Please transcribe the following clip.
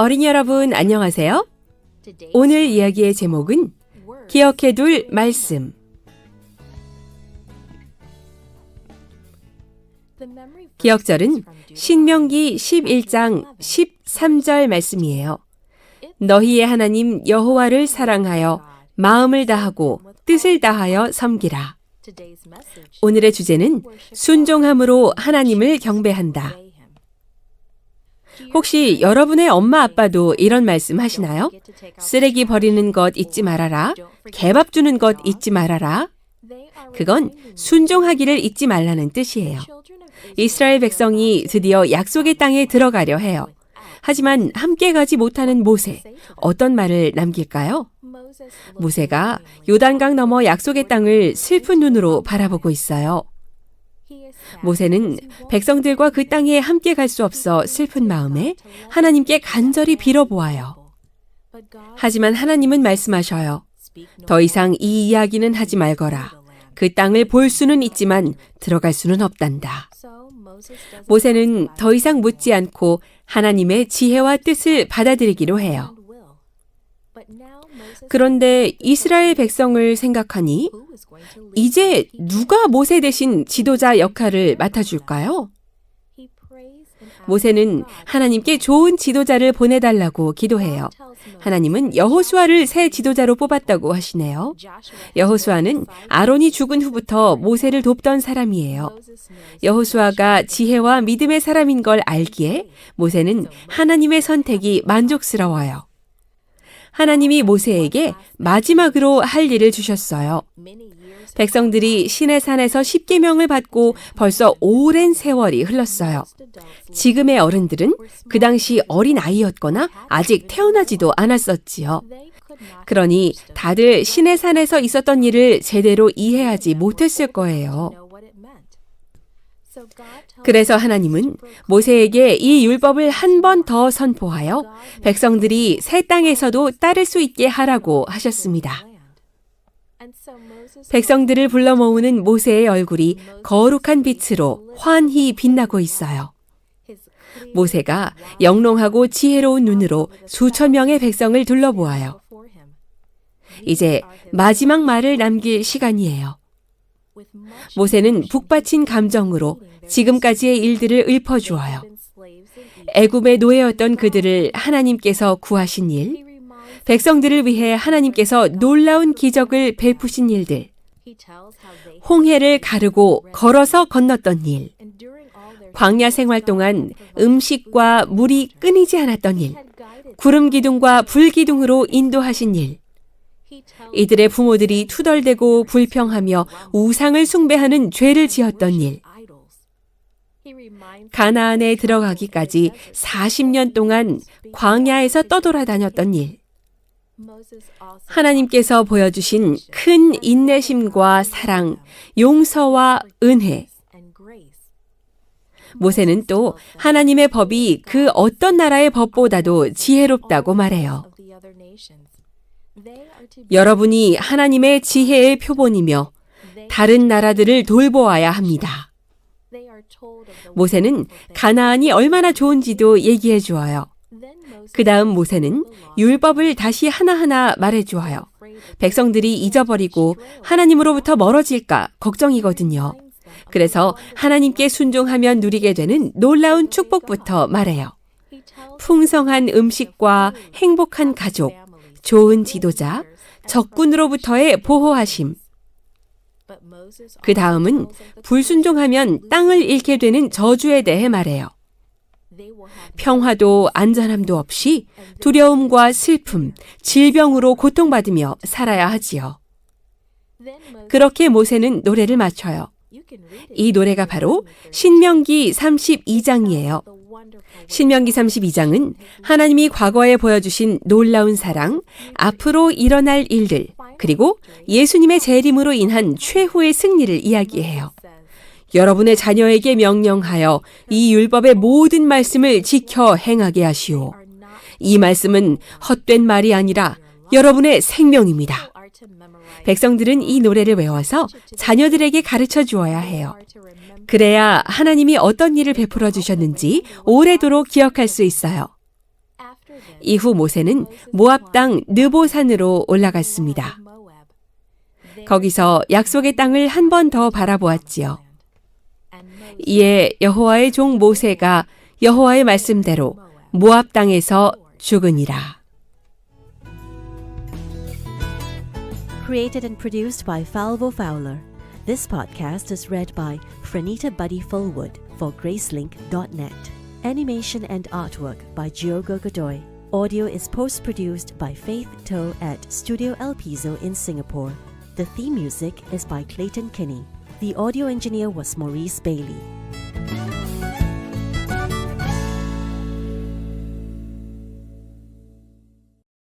어린이 여러분 안녕하세요. 오늘 이야기의 제목은 기억해둘 말씀. 기억절은 신명기 11장 13절 말씀이에요. 너희의 하나님 여호와를 사랑하여 마음을 다하고 뜻을 다하여 섬기라. 오늘의 주제는 순종함으로 하나님을 경배한다. 혹시 여러분의 엄마 아빠도 이런 말씀 하시나요? 쓰레기 버리는 것 잊지 말아라. 개밥 주는 것 잊지 말아라. 그건 순종하기를 잊지 말라는 뜻이에요. 이스라엘 백성이 드디어 약속의 땅에 들어가려 해요. 하지만 함께 가지 못하는 모세, 어떤 말을 남길까요? 모세가 요단강 너머 약속의 땅을 슬픈 눈으로 바라보고 있어요. 모세는 백성들과 그 땅에 함께 갈 수 없어 슬픈 마음에 하나님께 간절히 빌어보아요. 하지만 하나님은 말씀하셔요. 더 이상 이 이야기는 하지 말거라. 그 땅을 볼 수는 있지만 들어갈 수는 없단다. 모세는 더 이상 묻지 않고 하나님의 지혜와 뜻을 받아들이기로 해요. 그런데 이스라엘 백성을 생각하니 이제 누가 모세 대신 지도자 역할을 맡아줄까요? 모세는 하나님께 좋은 지도자를 보내달라고 기도해요. 하나님은 여호수아를 새 지도자로 뽑았다고 하시네요. 여호수아는 아론이 죽은 후부터 모세를 돕던 사람이에요. 여호수아가 지혜와 믿음의 사람인 걸 알기에 모세는 하나님의 선택이 만족스러워요. 하나님이 모세에게 마지막으로 할 일을 주셨어요. 백성들이 시내산에서 십계명을 받고 벌써 오랜 세월이 흘렀어요. 지금의 어른들은 그 당시 어린 아이였거나 아직 태어나지도 않았었지요. 그러니 다들 시내산에서 있었던 일을 제대로 이해하지 못했을 거예요. 그래서 하나님은 모세에게 이 율법을 한 번 더 선포하여 백성들이 새 땅에서도 따를 수 있게 하라고 하셨습니다. 백성들을 불러 모으는 모세의 얼굴이 거룩한 빛으로 환히 빛나고 있어요. 모세가 영롱하고 지혜로운 눈으로 수천 명의 백성을 둘러보아요. 이제 마지막 말을 남길 시간이에요. 모세는 북받친 감정으로 지금까지의 일들을 읊어주어요. 애굽의 노예였던 그들을 하나님께서 구하신 일, 백성들을 위해 하나님께서 놀라운 기적을 베푸신 일들, 홍해를 가르고 걸어서 건넜던 일, 광야 생활 동안 음식과 물이 끊이지 않았던 일, 구름 기둥과 불 기둥으로 인도하신 일, 이들의 부모들이 투덜대고 불평하며 우상을 숭배하는 죄를 지었던 일, 가나안에 들어가기까지 40년 동안 광야에서 떠돌아다녔던 일, 하나님께서 보여주신 큰 인내심과 사랑, 용서와 은혜. 모세는 또 하나님의 법이 그 어떤 나라의 법보다도 지혜롭다고 말해요. 여러분이 하나님의 지혜의 표본이며 다른 나라들을 돌보아야 합니다. 모세는 가나안이 얼마나 좋은지도 얘기해 주어요. 그 다음 모세는 율법을 다시 하나하나 말해 주어요. 백성들이 잊어버리고 하나님으로부터 멀어질까 걱정이거든요. 그래서 하나님께 순종하면 누리게 되는 놀라운 축복부터 말해요. 풍성한 음식과 행복한 가족, 좋은 지도자, 적군으로부터의 보호하심. 그 다음은 불순종하면 땅을 잃게 되는 저주에 대해 말해요. 평화도 안전함도 없이 두려움과 슬픔, 질병으로 고통받으며 살아야 하지요. 그렇게 모세는 노래를 맞춰요. 이 노래가 바로 신명기 32장이에요. 신명기 32장은 하나님이 과거에 보여주신 놀라운 사랑, 앞으로 일어날 일들, 그리고 예수님의 재림으로 인한 최후의 승리를 이야기해요. 여러분의 자녀에게 명령하여 이 율법의 모든 말씀을 지켜 행하게 하시오. 이 말씀은 헛된 말이 아니라 여러분의 생명입니다. 백성들은 이 노래를 외워서 자녀들에게 가르쳐 주어야 해요. 그래야 하나님이 어떤 일을 베풀어 주셨는지 오래도록 기억할 수 있어요. 이후 모세는 모압 땅 느보산으로 올라갔습니다. 거기서 약속의 땅을 한 번 더 바라보았지요. 이에 여호와의 종 모세가 여호와의 말씀대로 모압 땅에서 죽으니라. Created and produced by Falvo Fowler. This podcast is read by Franita Buddy Fullwood for Gracelink.net. Animation and artwork by Giogo Godoy. Audio is post-produced by Faith To at Studio El Piso in Singapore. The theme music is by Clayton Kinney. The audio engineer was Maurice Bailey.